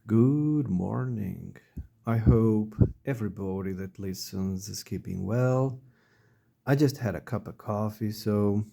Good morning. I hope everybody that listens is keeping well. I just had a cup of coffee, so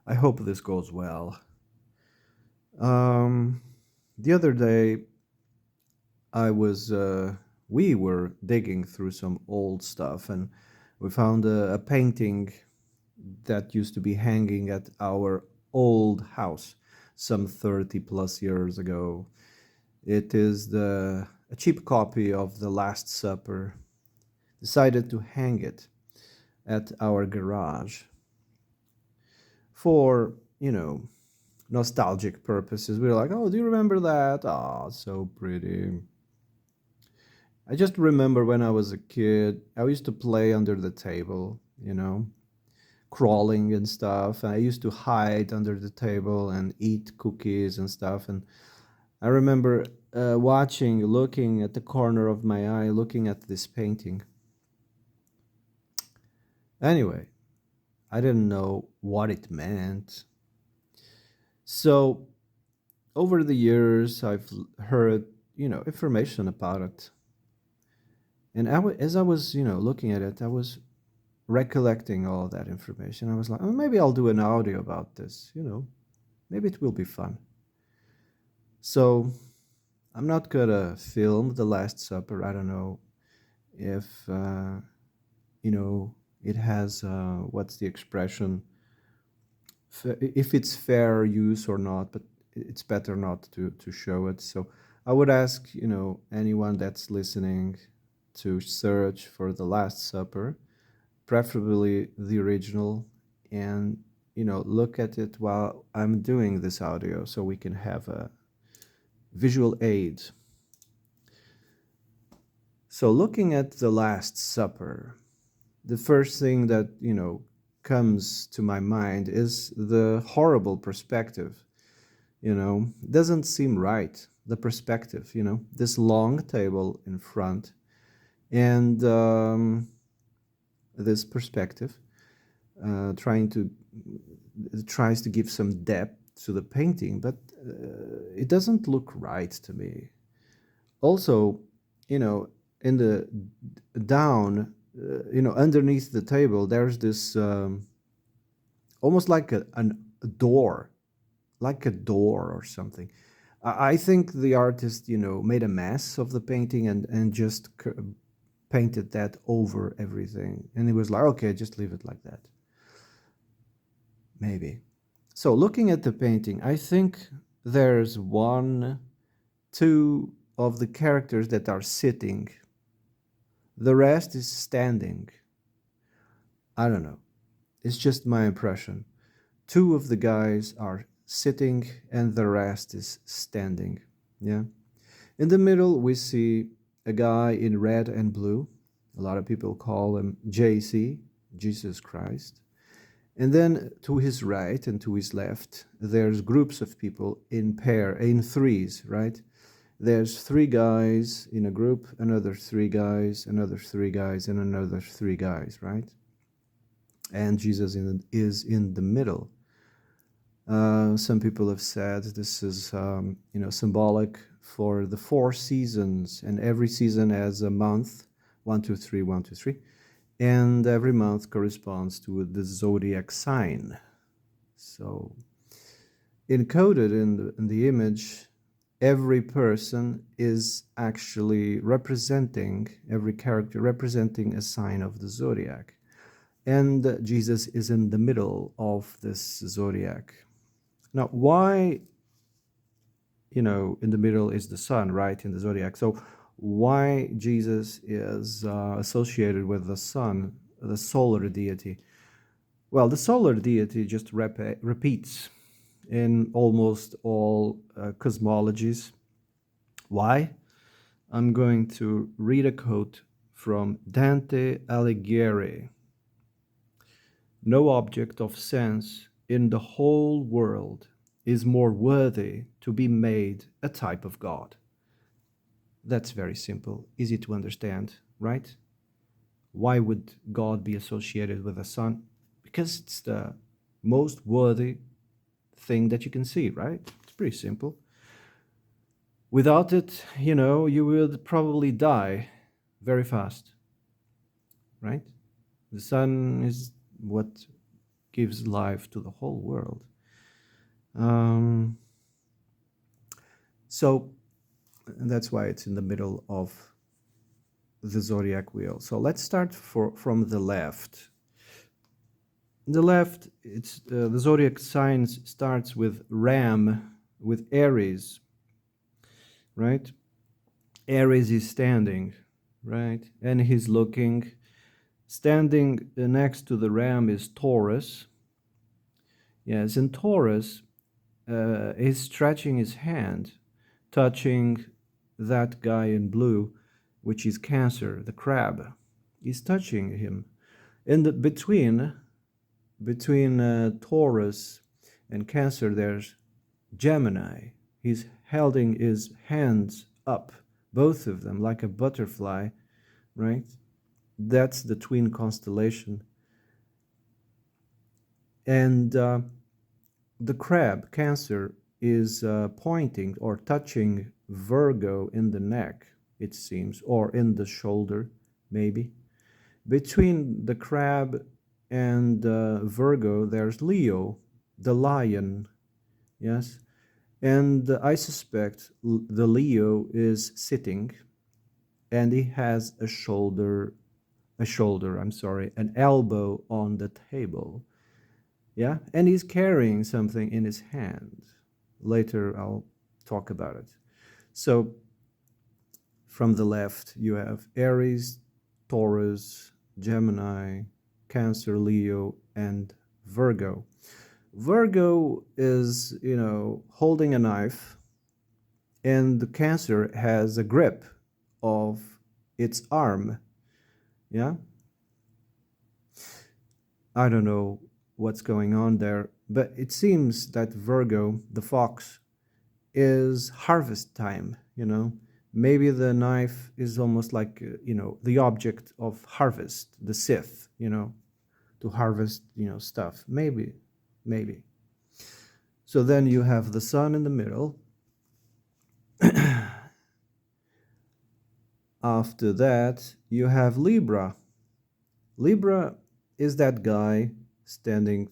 I hope this goes well. Um, the other day, we were digging through some old stuff and we found a painting that used to be hanging at our old house some 30 plus years ago. It is a cheap copy of The Last Supper. Decided to hang it at our garage for, nostalgic purposes. We were like, oh, do you remember that? Ah, so pretty. I just remember when I was a kid, I used to play under the table, crawling and stuff. I used to hide under the table and eat cookies and stuff. And I remember looking at the corner of my eye, looking at this painting. Anyway, I didn't know what it meant. So over the years, I've heard, information about it. And as I was, looking at it, I was recollecting all that information. I was like, oh, maybe I'll do an audio about this, maybe it will be fun. So I'm not gonna film the Last Supper. I don't know if, you know, it has, what's the expression, if it's fair use or not, but it's better not to show it. So I would ask, anyone that's listening to search for The Last Supper, preferably the original, and look at it while I'm doing this audio so we can have a visual aid. So looking at The Last Supper, the first thing that comes to my mind is the horrible perspective. Doesn't seem right, the perspective, this long table in front, and this perspective trying to it tries to give some depth to the painting, but it doesn't look right to me. Also, you know in the down, underneath the table, there's this, almost like a door, like a door or something. I think the artist, made a mess of the painting and just painted that over everything. And he was like, okay, just leave it like that. Maybe. So looking at the painting, I think there's one, two of the characters that are sitting. The rest is standing. I don't know. It's just my impression. Two of the guys are sitting and the rest is standing. Yeah. In the middle, we see a guy in red and blue. A lot of people call him JC, Jesus Christ. And then to his right and to his left, there's groups of people in threes, right? There's three guys in a group, another three guys, another three guys, and another three guys, right? And Jesus is in the middle. Some people have said this is, symbolic for the four seasons, and every season has a month, 1, 2, 3, 1, 2, 3, and every month corresponds to the zodiac sign. So, encoded in the image, every person is actually representing, every character representing a sign of the zodiac. And Jesus is in the middle of this zodiac. Now, why, in the middle is the sun, right, in the zodiac? So, why Jesus is associated with the sun, the solar deity? Well, the solar deity just repeats in almost all cosmologies. Why? I'm going to read a quote from Dante Alighieri. No object of sense in the whole world is more worthy to be made a type of God. That's very simple, easy to understand, right? Why would God be associated with the sun? Because it's the most worthy thing that you can see, right? It's pretty simple. Without it, you would probably die very fast, right? The sun is what gives life to the whole world. Um, so that's why it's in the middle of the zodiac wheel. So let's start from the left. The left, it's the zodiac signs starts with Ram, with Aries, right? Aries is standing, right? And he's looking. Standing next to the Ram is Taurus. Yes, and Taurus is stretching his hand, touching that guy in blue, which is Cancer, the crab. He's touching him. In the between Taurus and Cancer, there's Gemini. He's holding his hands up, both of them, like a butterfly, right? That's the twin constellation. And the crab, Cancer, is pointing or touching Virgo in the neck, it seems, or in the shoulder, maybe. Between the crab and Virgo, there's Leo, the lion, yes? And I suspect the Leo is sitting and he has an elbow on the table. Yeah, and he's carrying something in his hand. Later, I'll talk about it. So, from the left, you have Aries, Taurus, Gemini, Cancer, Leo, and Virgo. Virgo is, holding a knife, and the Cancer has a grip of its arm. Yeah? I don't know what's going on there, but it seems that Virgo, the fox, is harvest time, Maybe the knife is almost like, the object of harvest, the scythe, to harvest, stuff. Maybe. So then you have the sun in the middle. After that, you have Libra. Libra is that guy standing,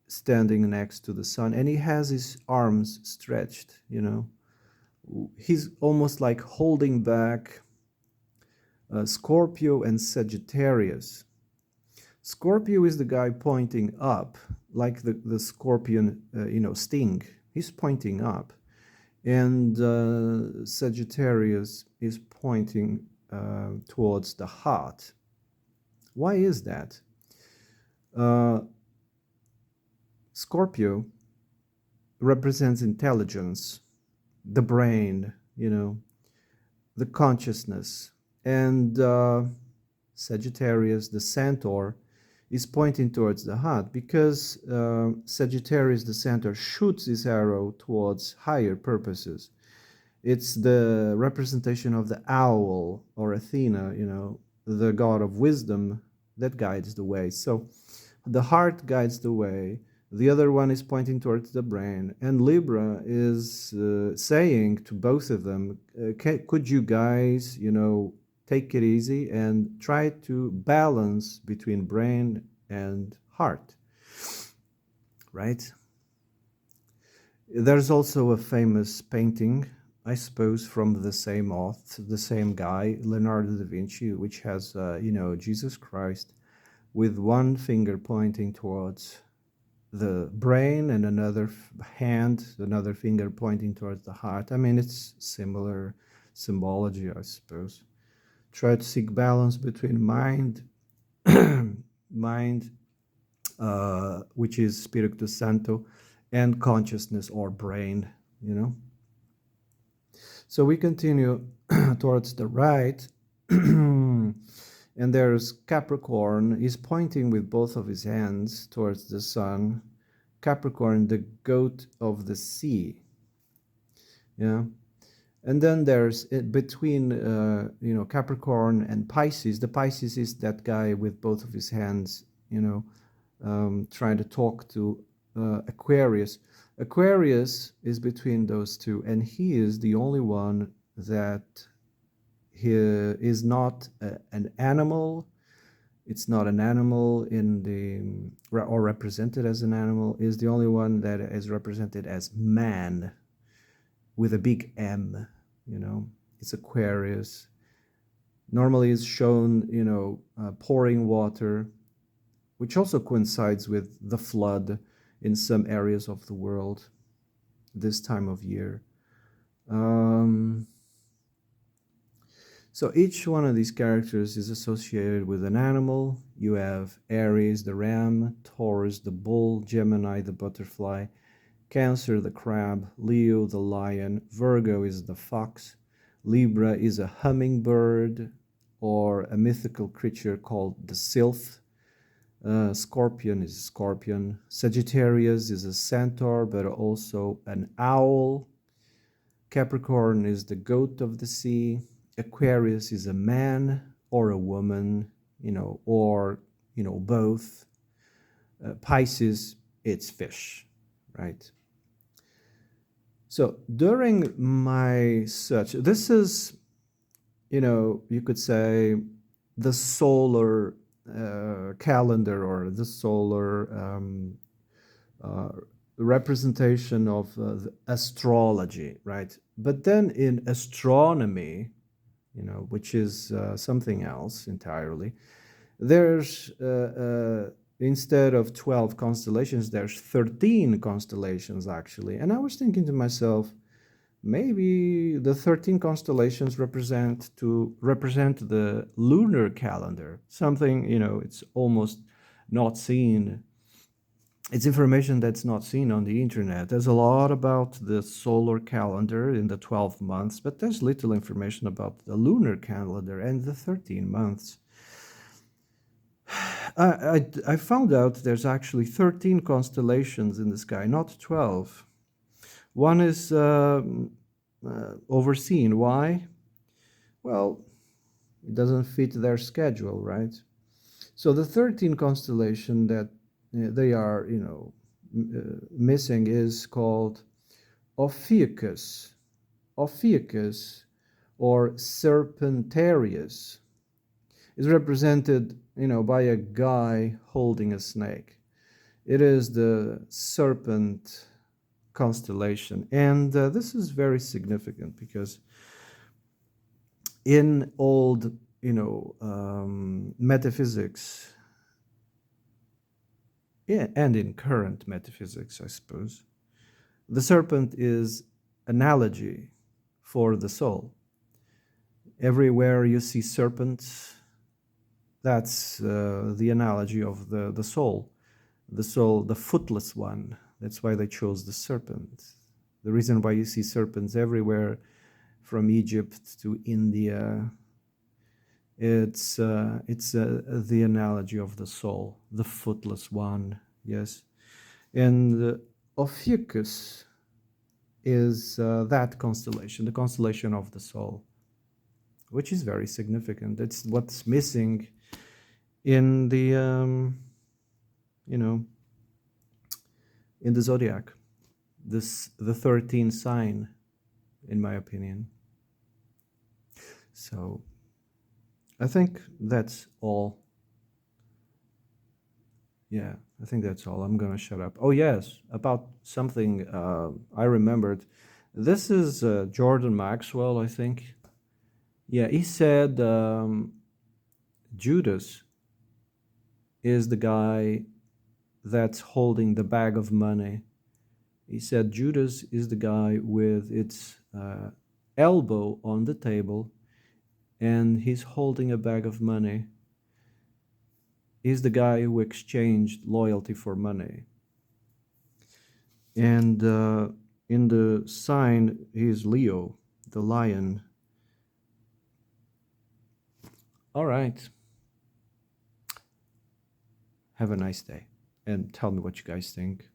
standing next to the sun, and he has his arms stretched, He's almost like holding back Scorpio and Sagittarius. Scorpio is the guy pointing up, like the scorpion, sting. He's pointing up. And Sagittarius is pointing towards the heart. Why is that? Scorpio represents intelligence, the brain, the consciousness. And Sagittarius, the centaur, is pointing towards the heart because Sagittarius, the centaur, shoots his arrow towards higher purposes. It's the representation of the owl or Athena, the god of wisdom that guides the way. So the heart guides the way. The other one is pointing towards the brain. And Libra is saying to both of them, could you guys, take it easy and try to balance between brain and heart, right? There's also a famous painting, I suppose, from the same author, the same guy, Leonardo da Vinci, which has, Jesus Christ with one finger pointing towards the brain and another finger pointing towards the heart. I mean, it's similar symbology, I suppose. Try to seek balance between mind, which is Spiritu Santo, and consciousness or brain, So we continue towards the right, and there's Capricorn. He's pointing with both of his hands towards the sun. Capricorn, the goat of the sea. Yeah. And then there's between, Capricorn and Pisces. The Pisces is that guy with both of his hands, trying to talk to Aquarius. Aquarius is between those two, and he is the only one that he is not an animal. It's not an animal in the or represented as an animal. Is the only one that is represented as man with a big M. You know, it's Aquarius. Normally, it's shown, pouring water, which also coincides with the flood in some areas of the world this time of year. So each one of these characters is associated with an animal. You have Aries, the ram; Taurus, the bull; Gemini, the butterfly; Cancer, the crab; Leo, the lion; Virgo is the fox; Libra is a hummingbird or a mythical creature called the sylph; Scorpion is a scorpion; Sagittarius is a centaur, but also an owl; Capricorn is the goat of the sea; Aquarius is a man or a woman, or both. Pisces, it's fish, right? So during my search, this is, you could say, the solar calendar, or the solar representation of the astrology, right? But then in astronomy, which is something else entirely, there's instead of 12 constellations, there's 13 constellations actually. And I was thinking to myself, maybe the 13 constellations represent the lunar calendar, something, it's almost not seen. It's information that's not seen on the internet. There's a lot about the solar calendar in the 12 months, but there's little information about the lunar calendar and the 13 months. I found out there's actually 13 constellations in the sky, not 12. One is overseen. Why? Well, it doesn't fit their schedule, right? So the 13 constellation that they are, missing is called Ophiuchus. Ophiuchus, or Serpentarius, is represented, by a guy holding a snake. It is the serpent constellation, and this is very significant because in old, metaphysics, and in current metaphysics, I suppose, the serpent is analogy for the soul. Everywhere you see serpents, that's the analogy of the soul. The soul, the footless one. That's why they chose the serpent. The reason why you see serpents everywhere, from Egypt to India, it's the analogy of the soul, the footless one, yes. And Ophiuchus is that constellation, the constellation of the soul, which is very significant. It's what's missing in the, in the zodiac, the 13th sign, in my opinion. So I think that's all. Yeah, I think that's all. I'm gonna shut up. Oh yes, about something I remembered. This is Jordan Maxwell, I think. Yeah, he said Judas is the guy that's holding the bag of money. He said Judas is the guy with its elbow on the table, and he's holding a bag of money. He's the guy who exchanged loyalty for money. And in the sign, he's Leo, the lion. All right. Have a nice day, and tell me what you guys think.